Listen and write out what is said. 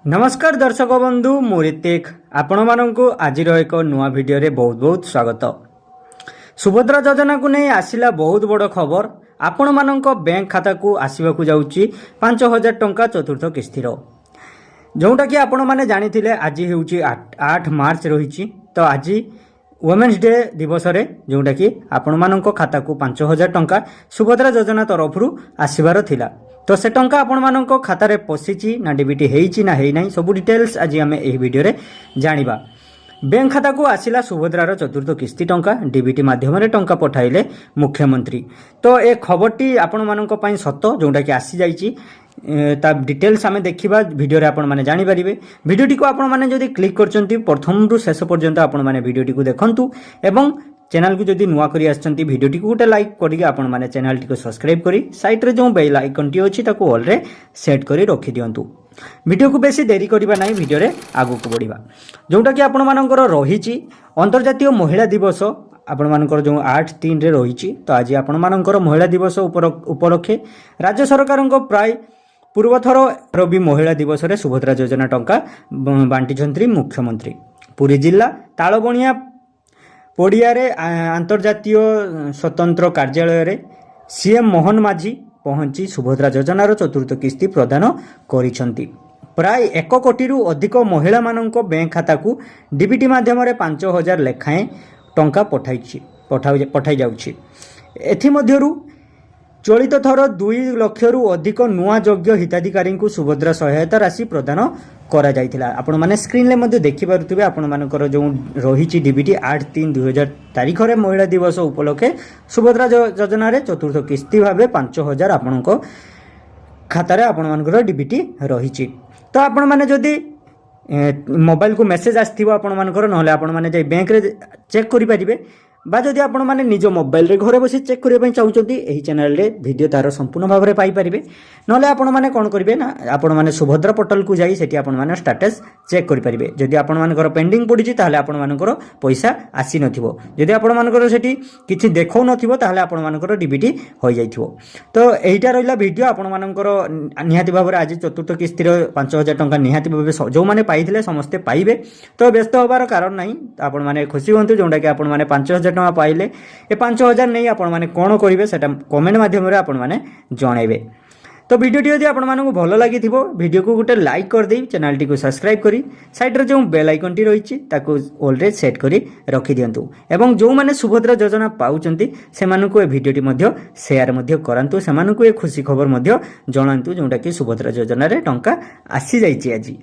नमस्कार दर्शक बंधु मु ऋतिक आपण मानक आज एक नुआ वीडियो रे बहुत बहुत स्वागत। सुभद्रा योजना को नहीं आसिला बहुत बड़ खबर। आपण मानक बैंक खाता को आसवाक जाऊँगी 5,000 टंका चतुर्थ किस्तिर, जोटा कि आपण मैंने जानी आज हूँ 8 मार्च रही। तो आज वुमेन्स डे दिवस रे जोटा कि आपण मानक खाता को 5,000 टंका सुभद्रा योजना तरफ आसबार थिला। तो से टंका आपण मानक खाता रे पशिची ना डीबीटी हेइची ना हेइ नाही सब डिटेल्स आज आमे एही वीडियो रे जानिबा। बैंक खाता को आसिला सुभद्रार चतुर्थ किस्ती टंका डीबीटी माध्यम रे टंका पठाइले मुख्यमंत्री। तो ए खबरटी आपण मानक पई सत जोटा कि आसी जाईची ता डिटेल्स आमे देखिबा वीडियो रे आपण माने जानि परिबे। वीडियोटी को आपण माने जदि क्लिक करचंती प्रथम रु शेष पर्यंत आपण माने वीडियोटी को देखंतु एवं चैनल को जदि नुआ करी आछंती वीडियोटी को गोटे लाइक करिके आपण माने चैनल टी को सब्सक्राइब करी साइड रे जो बेल आइकन टी अछि ताको ऑल रे सेट करी रखि दियंतु। वीडियो को बेसी देरी करिबा नाही, वीडियो रे आगु को बढ़िबा। जोटा कि आपण मानकर रहिछि अंतर्राष्ट्रीय महिला दिवस आपण मानकर जो 8/3 रे रहिछि। तो आज आपण मानकर महिला दिवस उपलक्षे राज्य सरकार को प्राय पूर्वथर भी महिला दिवस रे सुभद्रा योजना टंका बांटी मुख्यमंत्री। पुरी जिला तालबणिया पड़िया अंतर्जातीय स्वतंत्र कार्यालय रे सीएम मोहन माझी पहुंची सुभद्रा योजनार चतुर्थ किस्ती प्रदान करिसंती। प्राय 1 कोटी रु अधिक महिला मानक बैंक खाता को डीबीटी माध्यम रे 5,000 लेखाएं टंका पठाई जाउछि। एथि मध्यरु चलित थर 2 लाख रु अधिक नुआ योग्य हिताधिकारी को सुभद्रा सहायता राशि प्रदान करा जाइथिला। आपण माने स्क्रीन ले मध्ये देखि पारुथिबे आपण मानकर जो रहिछि डीबीटी 8/3/2000 तारीख रे महिला दिवस उपलक्षे सुभद्रा योजना रे चतुर्थ किस्ती भाबे 5,000 आपणको खाता रे आपण मानकर डीबीटी रहिछि। तो आपण माने जदी मोबाइल को मेसेज आस्थिबो आपण मानकर नहले आपण माने जे बैंक रे चेक करि परिबे बा जदि आपण माने निज मोबाइल रे घरे बसी चेक करिया पई चाहुचंती एही चैनल रे वीडियो तार संपूर्ण भाव रे पाई परिबे। नहले आपण माने कोन करिवे ना आपण माने सुभद्रा पोर्टल को जाई सेठी आपण माने स्टेटस चेक करि परिबे। जदि आपण मानकर पेंडिंग पडिछि ताहले आपण मानकर पैसा आसी नथिबो, जदि आपण मानकर सेठी किछि देखौ नथिबो ताहले आपण मानकर डीबीटी होई जाइथिबो। तो एहीटा रहिला वीडियो आपण मानकर निहाती भाव रे आज चतुर्थ किस्ती रे 5,000 टंका निहाती भाव जो माने पाइथिले समस्त पाइबे। तो व्यस्त होबार कारण नाही, आपण माने खुशी होंतु जोंडा कि आपण माने 5,000 टंका पाइले। ए 5,000 नहीं आपण माने कोन करिवे सेटा कमेंट माध्यम रे आपण माने जणाइबे। तो वीडियोटी यदि आपण मानकु भलो लागि थिबो वीडियो को गोटे लाइक कर देई, चैनल टी को सब्सक्राइब करी साइड रे जो बेल आइकन टी रहिछि ताको ऑल रे सेट करी रखि दियंतु। एवं जो माने सुभद्रा योजना पाउचंती से मानकु ए वीडियोटी मध्ये शेयर मध्ये करंतु, से मानकु ए खुशी खबर मध्ये जणांतु जोंटा कि सुभद्रा योजना रे टंका आसी जाइछि आज।